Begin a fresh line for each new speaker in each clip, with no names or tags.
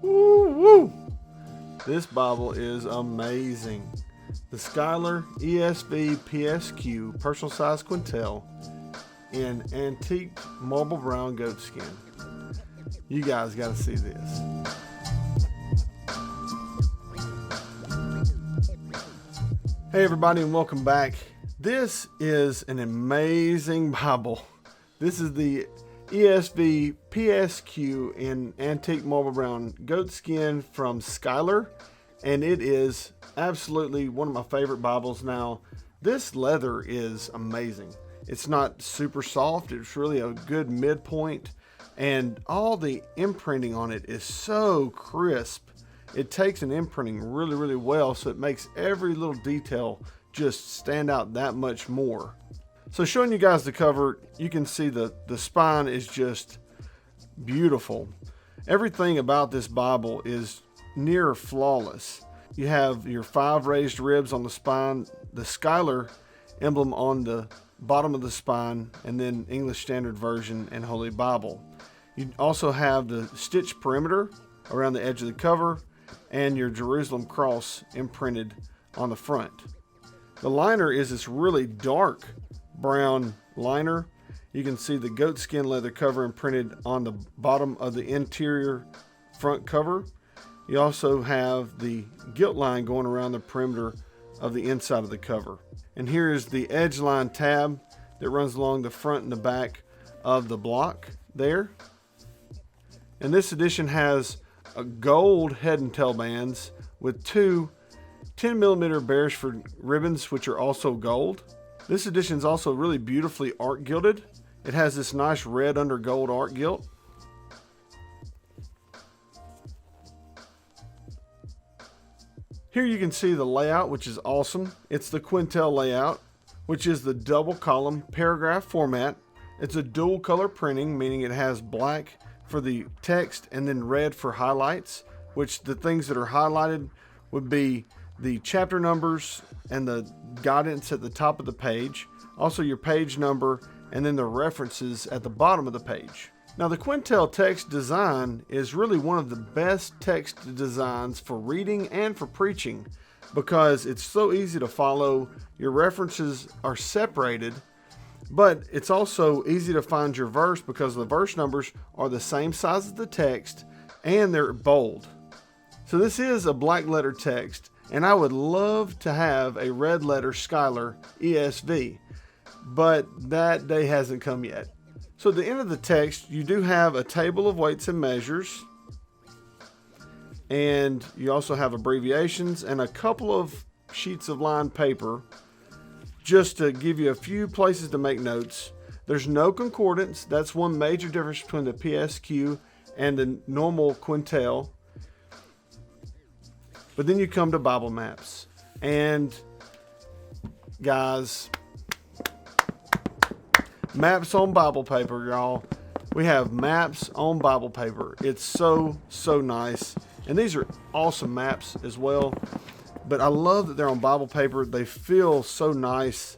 Woo, woo. This Bible is amazing. The Schuyler ESV PSQ personal size Quentel in antique marble brown goatskin. You guys got to see this. Hey everybody, and welcome back. This is an amazing Bible. This is the ESV PSQ in antique marble brown goatskin from Schuyler, and it is absolutely one of my favorite Bibles. Now, this leather is amazing. It's not super soft. It's really a good midpoint, and all the imprinting on it is so crisp. It takes an imprinting really, really well, so it makes every little detail just stand out that much more. So showing you guys the cover, you can see the spine is just beautiful. Everything about this Bible is near flawless. You have your 5 raised ribs on the spine, the Schuyler emblem on the bottom of the spine, and then English Standard Version and Holy Bible. You also have the stitched perimeter around the edge of the cover and your Jerusalem cross imprinted on the front. The liner is this really dark brown liner. You can see the goatskin leather cover imprinted on the bottom of the interior front cover. You also have the gilt line going around the perimeter of the inside of the cover. And here is the edge line tab that runs along the front and the back of the block there. And this edition has a gold head and tail bands with 2 10mm Beresford ribbons, which are also gold. This edition is also really beautifully art gilded. It has this nice red under gold art gilt. Here you can see the layout, which is awesome. It's the Quentel layout, which is the double column paragraph format. It's a dual color printing, meaning it has black for the text and then red for highlights, which the things that are highlighted would be the chapter numbers and the guidance at the top of the page, also your page number, and then the references at the bottom of the page. Now, the Quentel text design is really one of the best text designs for reading and for preaching because it's so easy to follow. Your references are separated, but it's also easy to find your verse because the verse numbers are the same size as the text and they're bold. So this is a black letter text, and I would love to have a red letter Schuyler ESV, but that day hasn't come yet. So at the end of the text, you do have a table of weights and measures, and you also have abbreviations and a couple of sheets of lined paper just to give you a few places to make notes. There's no concordance. That's one major difference between the PSQ and the normal Quentel. But then you come to Bible maps. And guys, maps on Bible paper, y'all. We have maps on Bible paper. It's so, so nice. And these are awesome maps as well. But I love that they're on Bible paper. They feel so nice.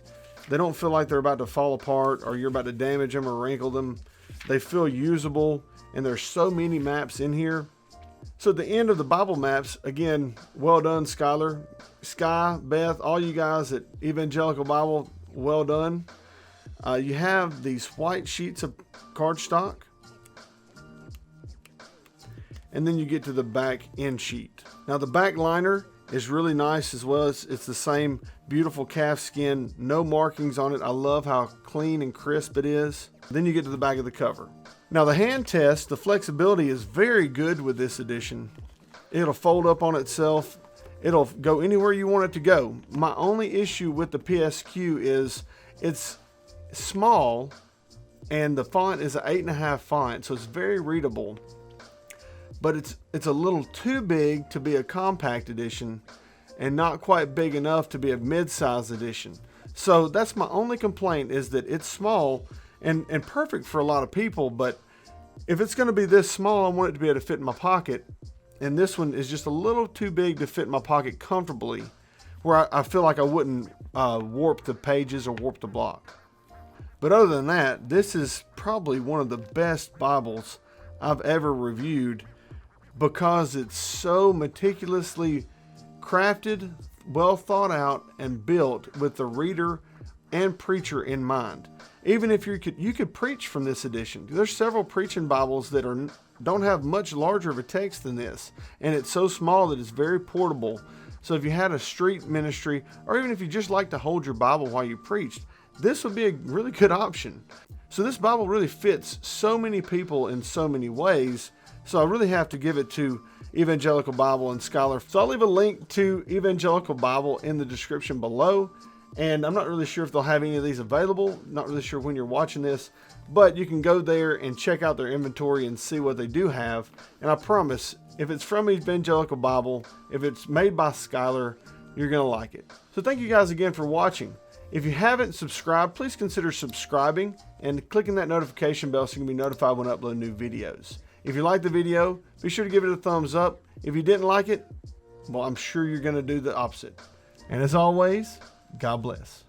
They don't feel like they're about to fall apart or you're about to damage them or wrinkle them. They feel usable. And there's so many maps in here. So at the end of the Bible maps, again, well done, Schuyler. Sky, Beth, all you guys at Evangelical Bible, well done. You have these white sheets of cardstock. And then you get to the back end sheet. Now the back liner is really nice as well. It's the same beautiful calf skin, no markings on it. I love how clean and crisp it is. Then you get to the back of the cover. Now the hand test, the flexibility is very good with this edition. It'll fold up on itself. It'll go anywhere you want it to go. My only issue with the PSQ is it's small and the font is an 8.5 font, so it's very readable. But it's a little too big to be a compact edition and not quite big enough to be a mid-size edition. So that's my only complaint, is that it's small and perfect for a lot of people, but if it's going to be this small, I want it to be able to fit in my pocket, and this one is just a little too big to fit in my pocket comfortably, where I feel like I wouldn't warp the pages or warp the block. But other than that, this is probably one of the best Bibles I've ever reviewed because it's so meticulously crafted, well thought out, and built with the reader and preacher in mind. Even if you could preach from this edition. There's several preaching Bibles that don't have much larger of a text than this, and it's so small that it's very portable. So if you had a street ministry, or even if you just like to hold your Bible while you preached, this would be a really good option. So this Bible really fits so many people in so many ways. So I really have to give it to Evangelical Bible and Schuyler. So I'll leave a link to Evangelical Bible in the description below. And I'm not really sure if they'll have any of these available. Not really sure when you're watching this, but you can go there and check out their inventory and see what they do have. And I promise, if it's from Evangelical Bible, if it's made by Schuyler, you're going to like it. So thank you guys again for watching. If you haven't subscribed, please consider subscribing and clicking that notification bell so you can be notified when I upload new videos. If you like the video, be sure to give it a thumbs up. If you didn't like it, well, I'm sure you're going to do the opposite. And as always, God bless.